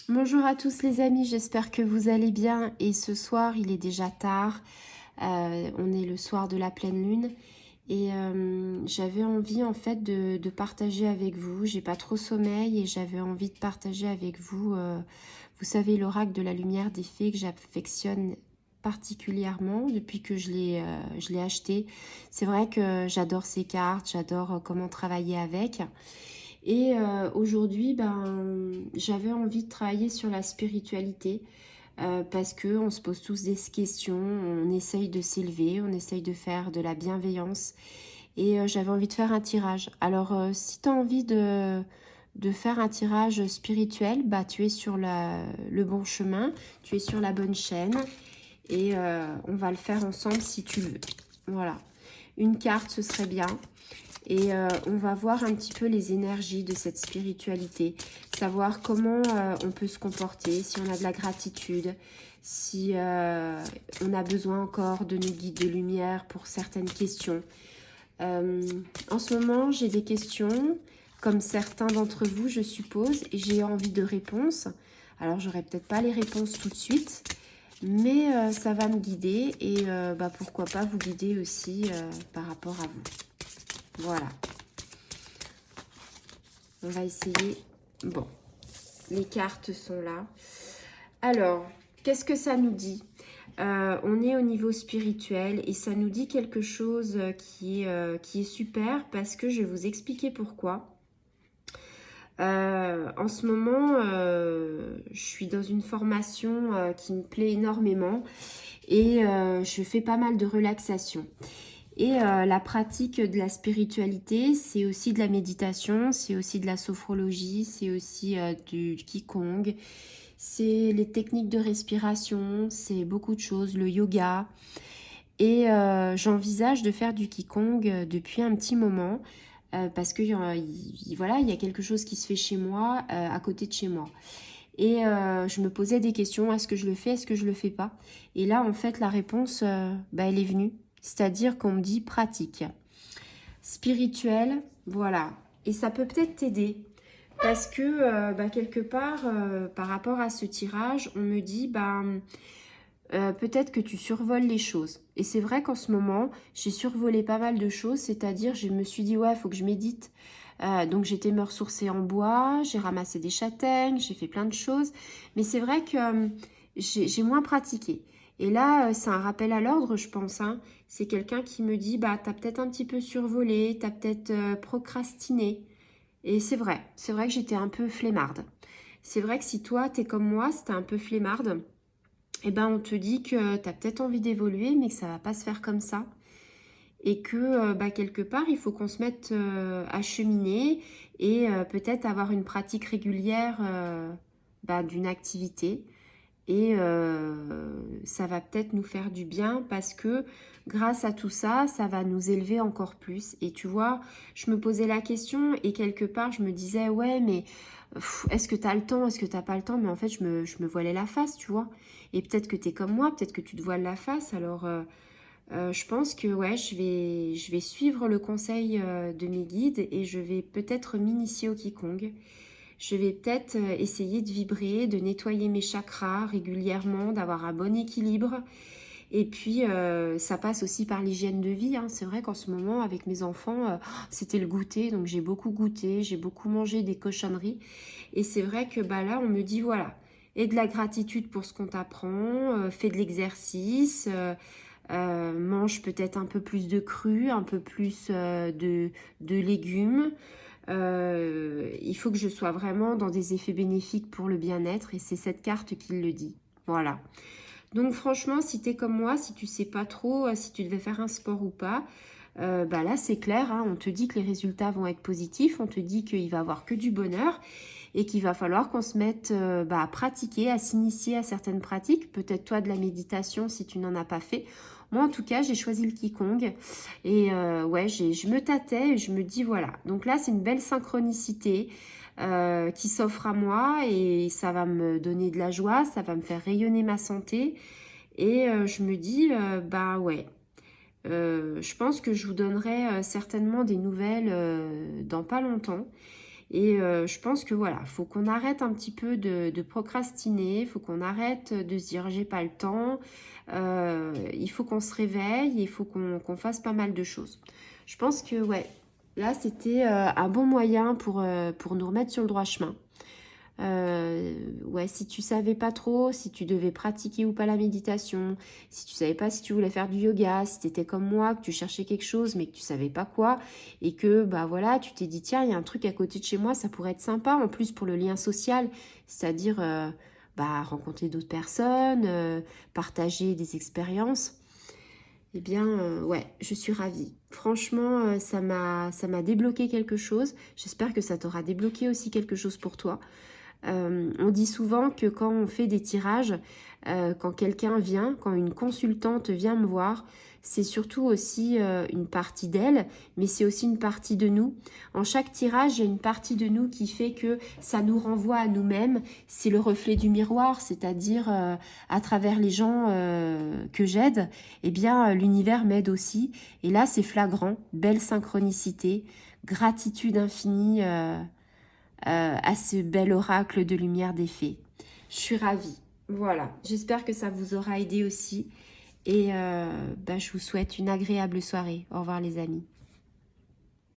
Bonjour à tous les amis, j'espère que vous allez bien et ce soir il est déjà tard, on est le soir de la pleine lune et j'avais envie en fait de partager avec vous, j'ai pas trop sommeil et j'avais envie de partager avec vous, vous savez l'oracle de la lumière des fées que j'affectionne particulièrement depuis que je l'ai acheté. C'est vrai que j'adore ces cartes, j'adore comment travailler avec. Et aujourd'hui, j'avais envie de travailler sur la spiritualité parce que on se pose tous des questions, on essaye de s'élever, on essaye de faire de la bienveillance. Et j'avais envie de faire un tirage. Alors, si tu as envie de faire un tirage spirituel, bah, tu es sur le bon chemin, tu es sur la bonne chaîne. Et on va le faire ensemble si tu veux. Voilà. Une carte, ce serait bien. Et on va voir un petit peu les énergies de cette spiritualité, savoir comment on peut se comporter, si on a de la gratitude, si on a besoin encore de nos guides de lumière pour certaines questions. En ce moment, j'ai des questions, comme certains d'entre vous, je suppose, et j'ai envie de réponses. Alors, j'aurai peut-être pas les réponses tout de suite, mais ça va me guider et pourquoi pas vous guider aussi par rapport à vous. Voilà. On va essayer. Bon, les cartes sont là. Alors, qu'est-ce que ça nous dit? On est au niveau spirituel et ça nous dit quelque chose qui est super parce que je vais vous expliquer pourquoi. En ce moment, je suis dans une formation qui me plaît énormément et je fais pas mal de relaxation. Et la pratique de la spiritualité, c'est aussi de la méditation, c'est aussi de la sophrologie, c'est aussi du Qigong, c'est les techniques de respiration, c'est beaucoup de choses, le yoga. Et j'envisage de faire du Qigong depuis un petit moment parce que voilà, il y a quelque chose qui se fait chez moi, à côté de chez moi. Et je me posais des questions, est-ce que je le fais, est-ce que je le fais pas? Et là, en fait, la réponse, elle est venue. C'est-à-dire qu'on me dit pratique. Spirituel, voilà. Et ça peut peut-être t'aider. Parce que, quelque part, par rapport à ce tirage, on me dit, peut-être que tu survoles les choses. Et c'est vrai qu'en ce moment, j'ai survolé pas mal de choses. C'est-à-dire, je me suis dit, ouais, il faut que je médite. Donc j'étais me ressourcer en bois, j'ai ramassé des châtaignes, j'ai fait plein de choses. Mais c'est vrai que j'ai moins pratiqué. Et là, c'est un rappel à l'ordre, je pense. Hein. C'est quelqu'un qui me dit, bah, t'as peut-être un petit peu survolé, t'as peut-être procrastiné. Et c'est vrai que j'étais un peu flemmarde. C'est vrai que si toi, t'es comme moi, si t'es un peu flemmarde, eh ben, on te dit que t'as peut-être envie d'évoluer, mais que ça va pas se faire comme ça et que quelque part il faut qu'on se mette à cheminer et peut-être avoir une pratique régulière d'une activité et ça va peut-être nous faire du bien parce que grâce à tout ça, ça va nous élever encore plus. Et tu vois, je me posais la question et quelque part je me disais ouais mais est-ce que tu as le temps, est-ce que tu n'as pas le temps? Mais en fait je me voilais la face, tu vois. Et peut-être que tu es comme moi, peut-être que tu te voiles la face, alors je pense que ouais, je vais suivre le conseil de mes guides et je vais peut-être m'initier au Qigong. Je vais peut-être essayer de vibrer, de nettoyer mes chakras régulièrement, d'avoir un bon équilibre. Et puis, ça passe aussi par l'hygiène de vie. Hein. C'est vrai qu'en ce moment, avec mes enfants, c'était le goûter. Donc, j'ai beaucoup goûté, j'ai beaucoup mangé des cochonneries. Et c'est vrai que là, on me dit, voilà, et de la gratitude pour ce qu'on t'apprend, fais de l'exercice, mange peut-être un peu plus de cru, un peu plus de légumes. Il faut que je sois vraiment dans des effets bénéfiques pour le bien-être et c'est cette carte qui le dit. Voilà. Donc franchement, si tu es comme moi, si tu sais pas trop si tu devais faire un sport ou pas, là c'est clair, hein, on te dit que les résultats vont être positifs, on te dit qu'il va y avoir que du bonheur et qu'il va falloir qu'on se mette à pratiquer, à s'initier à certaines pratiques, peut-être toi de la méditation si tu n'en as pas fait. Moi en tout cas j'ai choisi le Qigong et ouais je me tâtais et je me dis voilà, donc là c'est une belle synchronicité qui s'offre à moi et ça va me donner de la joie, ça va me faire rayonner ma santé et je me dis ouais, je pense que je vous donnerai certainement des nouvelles dans pas longtemps Et je pense que voilà, faut qu'on arrête un petit peu de procrastiner, faut qu'on arrête de se dire j'ai pas le temps. Il faut qu'on se réveille, il faut qu'on fasse pas mal de choses. Je pense que ouais, là c'était un bon moyen pour nous remettre sur le droit chemin. Ouais, si tu savais pas trop si tu devais pratiquer ou pas la méditation, si tu savais pas si tu voulais faire du yoga, si tu étais comme moi, que tu cherchais quelque chose mais que tu savais pas quoi, et que bah voilà, tu t'es dit tiens, il y a un truc à côté de chez moi, ça pourrait être sympa en plus pour le lien social, c'est-à-dire bah rencontrer d'autres personnes, partager des expériences. Eh bien, ouais, je suis ravie. Franchement, ça m'a débloqué quelque chose. J'espère que ça t'aura débloqué aussi quelque chose pour toi. On dit souvent que quand on fait des tirages, quand quelqu'un vient, quand une consultante vient me voir, c'est surtout aussi une partie d'elle, mais c'est aussi une partie de nous. En chaque tirage, il y a une partie de nous qui fait que ça nous renvoie à nous-mêmes. C'est le reflet du miroir, c'est-à-dire à travers les gens que j'aide, eh bien l'univers m'aide aussi. Et là, c'est flagrant, belle synchronicité, gratitude infinie. À ce bel oracle de lumière des fées. Je suis ravie. Voilà, j'espère que ça vous aura aidé aussi. Et je vous souhaite une agréable soirée. Au revoir les amis.